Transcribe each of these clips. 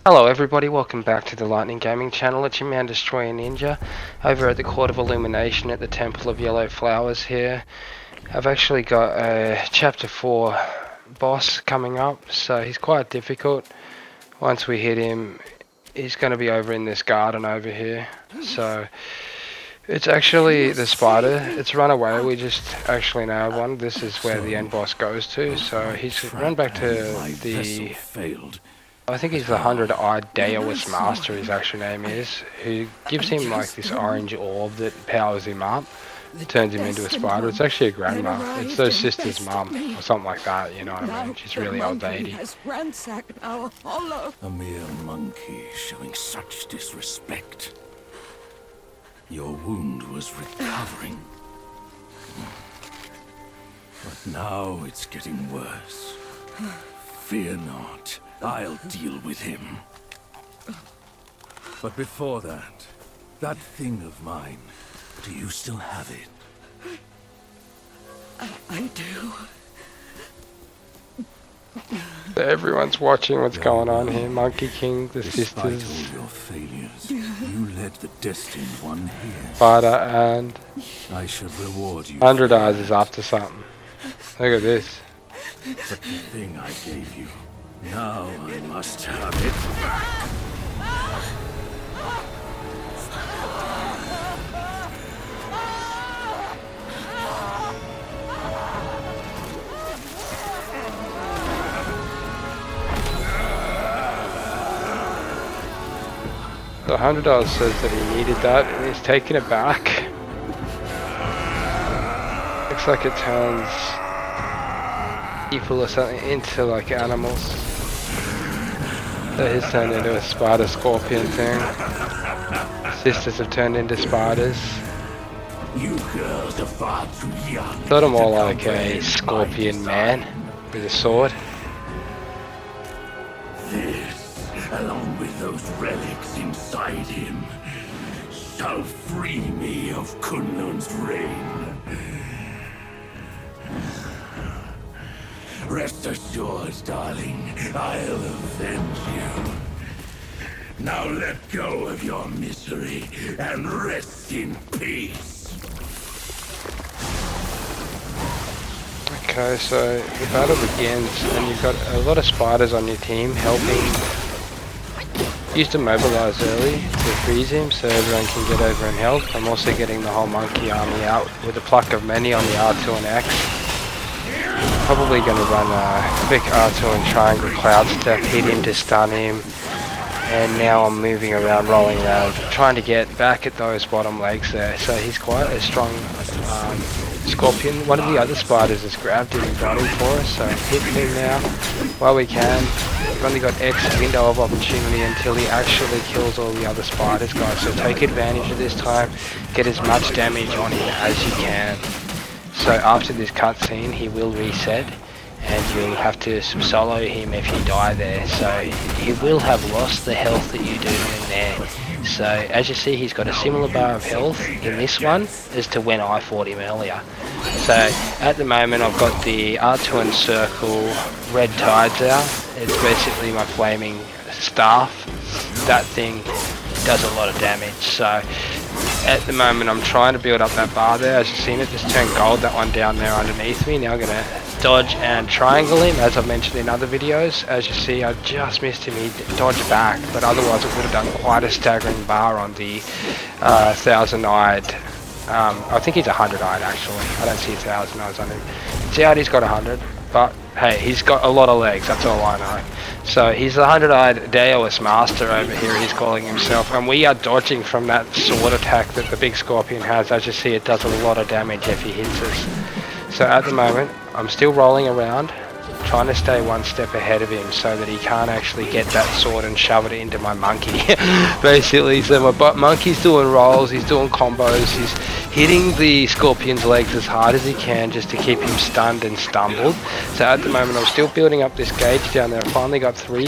Hello everybody, welcome back to the Lightning Gaming channel. It's your man Destroyer Ninja over at the Court of Illumination at the Temple of Yellow Flowers here. I've actually got a chapter 4 boss coming up, so he's quite difficult. Once we hit him, he's going to be over in this garden over here. So it's actually the spider. It's run away. We just actually nailed one. This is where the end boss goes to. So he's run back to the... I think he's the 100-eyed Daoist master, his actual name is, who gives him like this orange orb that powers him up, turns him into a spider. It's actually a grandma. It's their sister's mum or something like that, you know what I mean? She's a really old lady. A mere monkey showing such disrespect. Your wound was recovering. But now it's getting worse. Fear not. I'll deal with him. But before that thing of mine, do you still have it? I do. Everyone's watching what's going on here. Monkey King, the Despite all sisters, your failures, you led the destined one here. Spider, and I should reward you. 100 Eyes is after something. Look at this. But the thing I gave you, now I must have it. The $100 says that he needed that and he's taking it back. Looks like it turns people or something into like animals. So he's turned into a spider scorpion thing. Sisters have turned into spiders. You girls are far too young. Thought him more like a scorpion man with a sword. This, along with those relics inside him, shall free me of Kunlun's reign. Rest assured, darling, I'll avenge you. Now let go of your misery and rest in peace. Okay, so the battle begins and you've got a lot of spiders on your team helping. Used to mobilize early to freeze him so everyone can get over and help. I'm also getting the whole monkey army out with a pluck of many on the R2 and X. Probably going to run a quick R2 and triangle cloud step, hit him to stun him. And now I'm moving around, rolling around, trying to get back at those bottom legs there. So he's quite a strong scorpion. One of the other spiders has grabbed him and got him for us, so hitting him now while we can. We've only got X window of opportunity until he actually kills all the other spiders, guys. So take advantage of this time, get as much damage on him as you can. So after this cutscene, he will reset. And you'll have to solo him if you die there, so he will have lost the health that you do in there. So as you see, he's got a similar bar of health in this one as to when I fought him earlier. So at the moment I've got the R2 and circle red tides out. It's basically my flaming staff. That thing does a lot of damage. So at the moment I'm trying to build up that bar there. As you've seen, it just turned gold, that one down there underneath me. Now I'm going to dodge and triangle him, as I've mentioned in other videos. As you see, I just missed him. He dodged back, but otherwise it would have done quite a staggering bar on the 1,000-eyed. I think he's 100-eyed actually. I don't see 1,000 eyes on him. See how he's got 100, but hey, he's got a lot of legs, that's all I know. So he's the 100-eyed Daoist master over here, he's calling himself, and we are dodging from that sword attack that the big scorpion has. As you see, it does a lot of damage if he hits us. So at the moment, I'm still rolling around, trying to stay one step ahead of him so that he can't actually get that sword and shove it into my monkey. Basically, so my monkey's doing rolls, he's doing combos, he's hitting the scorpion's legs as hard as he can just to keep him stunned and stumbled. So at the moment I'm still building up this gauge down there. I finally got 3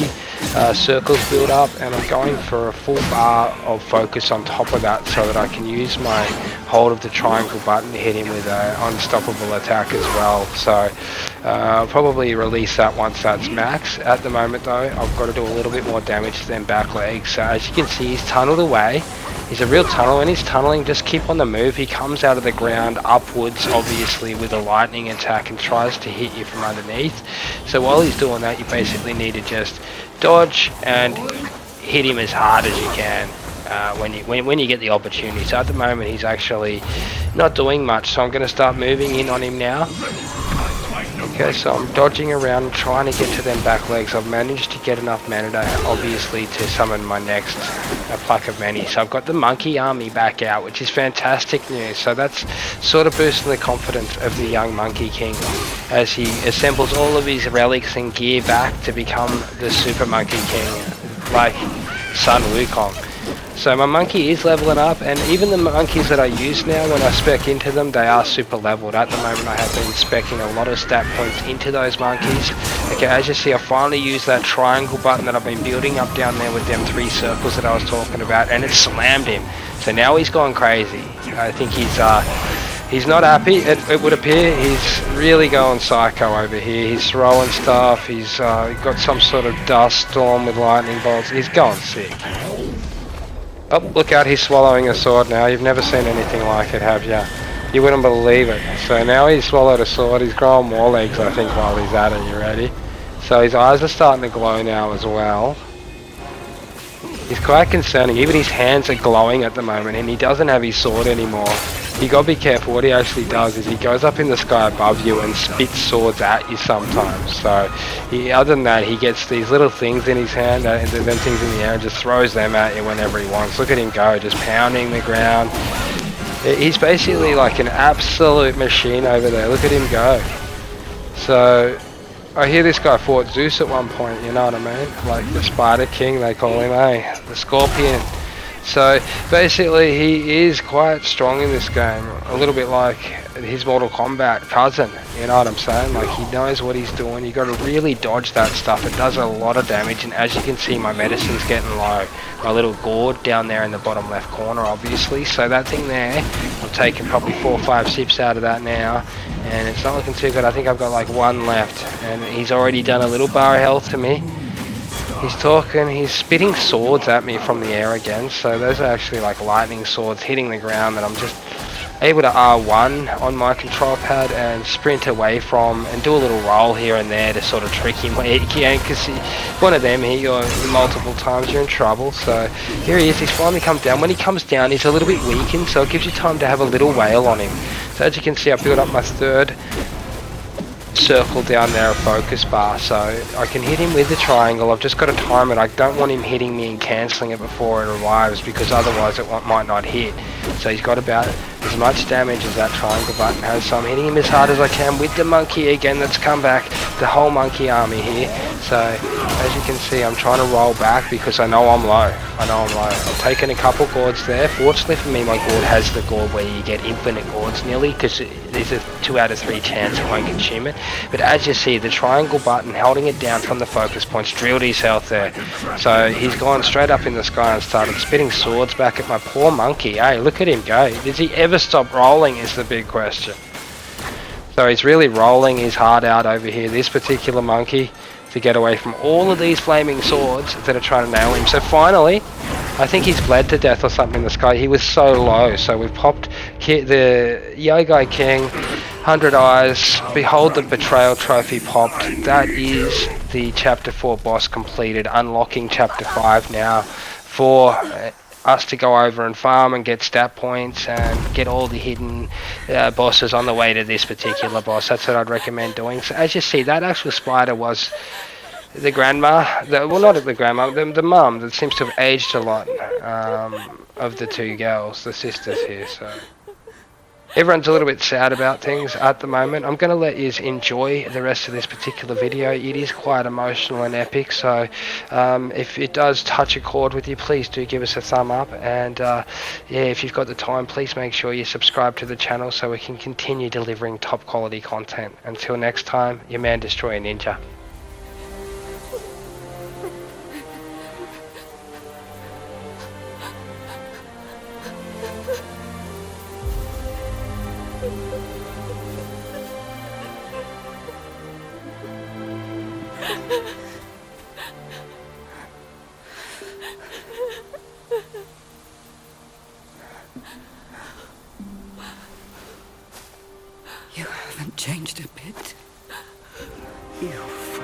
circles built up, and I'm going for a full bar of focus on top of that so that I can use my hold of the triangle button to hit him with an unstoppable attack as well. So I'll probably release that once that's max. At the moment though, I've got to do a little bit more damage to them back legs. So as you can see, he's tunneled away. He's a real tunneler, and he's tunneling, just keep on the move. He comes out of the ground upwards, obviously, with a lightning attack and tries to hit you from underneath. So while he's doing that, you basically need to just dodge and hit him as hard as you can when you get the opportunity. So at the moment, he's actually not doing much, so I'm going to start moving in on him now. Okay, so I'm dodging around, trying to get to them back legs. I've managed to get enough mana, obviously, to summon my next Pluck of Many. So I've got the monkey army back out, which is fantastic news. So that's sort of boosting the confidence of the young Monkey King as he assembles all of his relics and gear back to become the Super Monkey King, like son Wukong. So my monkey is leveling up, and even the monkeys that I use now, when I spec into them, they are super leveled. At the moment I have been specking a lot of stat points into those monkeys. Okay, as you see, I finally used that triangle button that I've been building up down there with them 3 circles that I was talking about, and it slammed him. So now he's gone crazy. I think he's not happy, it would appear. He's really going psycho over here. He's throwing stuff, he's got some sort of dust storm with lightning bolts. He's going sick. Oh, look out, he's swallowing a sword now. You've never seen anything like it, have you? You wouldn't believe it. So now he's swallowed a sword. He's growing more legs, I think, while he's at it. You ready? So his eyes are starting to glow now as well. He's quite concerning. Even his hands are glowing at the moment, and he doesn't have his sword anymore. You gotta be careful. What he actually does is he goes up in the sky above you and spits swords at you sometimes. So other than that, he gets these little things in his hand, and then things in the air, and just throws them at you whenever he wants. Look at him go, just pounding the ground. He's basically like an absolute machine over there. Look at him go. So I hear this guy fought Zeus at one point, you know what I mean? Like the Spider King, they call him, the Scorpion. So basically he is quite strong in this game, a little bit like his Mortal Kombat cousin, you know what I'm saying? Like he knows what he's doing. You got to really dodge that stuff. It does a lot of damage, and as you can see, my medicine's getting low. My little gourd down there in the bottom left corner, obviously. So that thing there, I'm taking probably 4 or 5 sips out of that now, and it's not looking too good. I think I've got like 1 left, and he's already done a little bar of health to me. He's talking, he's spitting swords at me from the air again, so those are actually like lightning swords hitting the ground that I'm just able to R1 on my control pad and sprint away from, and do a little roll here and there to sort of trick him where he can, because one of them hit you multiple times, you're in trouble. So here he is, he's finally come down. When he comes down, he's a little bit weakened, so it gives you time to have a little wail on him. So as you can see, I built up my 3rd circle down there, a focus bar, so I can hit him with the triangle. I've just got to time it. I don't want him hitting me and cancelling it before it arrives, because otherwise it might not hit. So he's got about as much damage as that triangle button has, so I'm hitting him as hard as I can with the monkey again that's come back, the whole monkey army here. So as you can see, I'm trying to roll back because I know I'm low. I've taken a couple gourds there. Fortunately for me, my gourd has the gourd where you get infinite gourds nearly, because there's a 2 out of 3 chance it won't consume it. But as you see, the triangle button holding it down from the focus points drilled his health there. So he's gone straight up in the sky and started spitting swords back at my poor monkey. Hey, look at him go. Does he ever stop rolling is the big question. So he's really rolling his heart out over here, this particular monkey, to get away from all of these flaming swords that are trying to nail him. So finally, I think he's bled to death or something in the sky. He was so low. So we've popped the Yogai King, 100 eyes, behold the betrayal trophy popped. That is the chapter 4 boss completed, unlocking chapter 5 now for us to go over and farm and get stat points and get all the hidden bosses on the way to this particular boss. That's what I'd recommend doing. So as you see, that actual spider was the grandma, well, not the grandma, the mum that seems to have aged a lot of the 2 girls, the sisters here. So everyone's a little bit sad about things at the moment. I'm going to let you enjoy the rest of this particular video. It is quite emotional and epic, so if it does touch a chord with you, please do give us a thumb up, and yeah, if you've got the time, please make sure you subscribe to the channel so we can continue delivering top quality content. Until next time, your man Destroyer Ninja. changed a bit. You fool.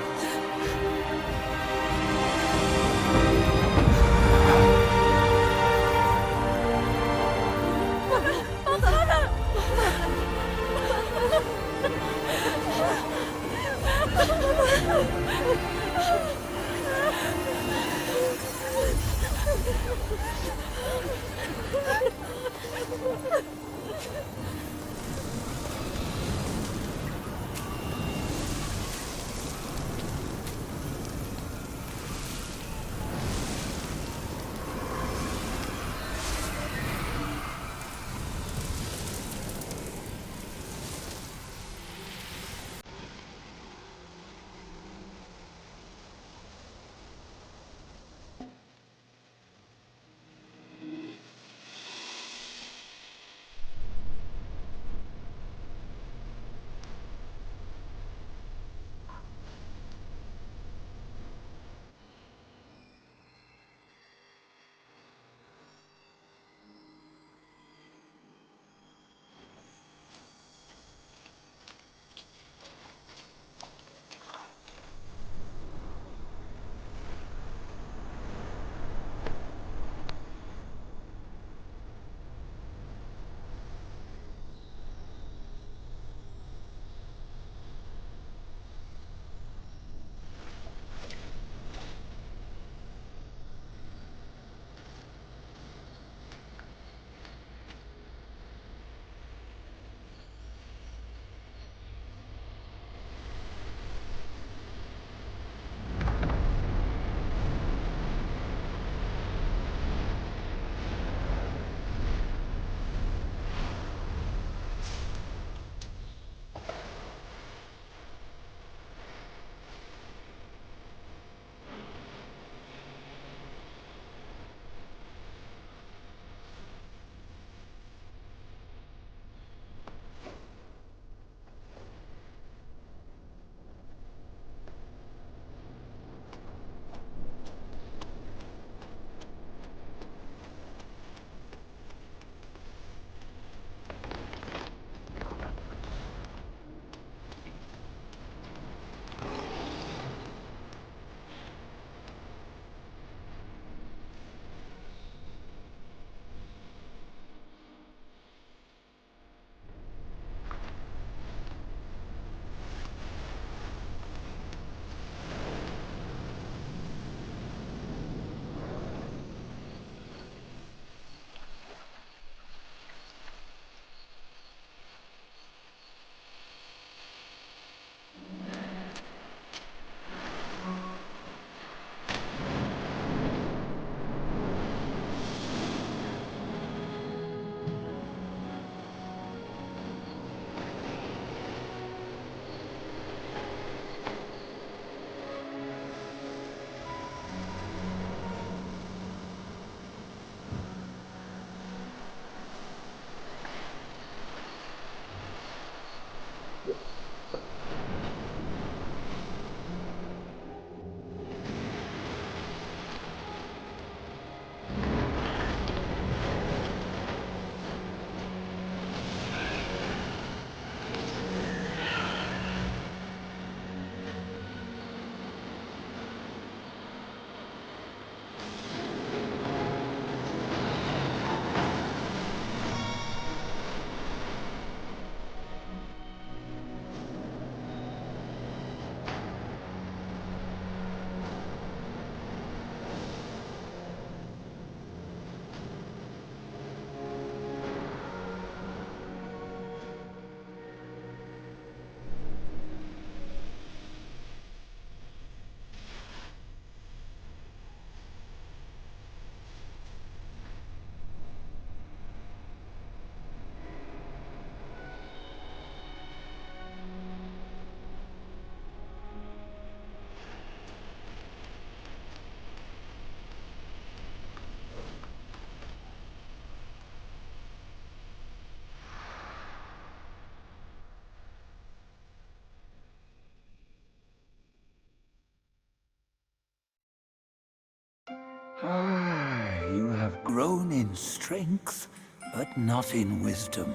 You have grown in strength, but not in wisdom.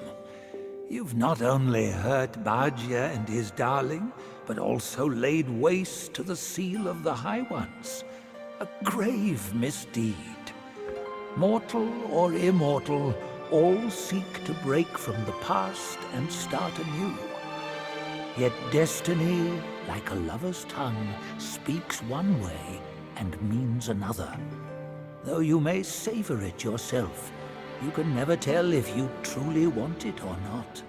You've not only hurt Bajia and his darling, but also laid waste to the seal of the High Ones. A grave misdeed. Mortal or immortal, all seek to break from the past and start anew. Yet destiny, like a lover's tongue, speaks one way and means another. Though you may savor it yourself, you can never tell if you truly want it or not.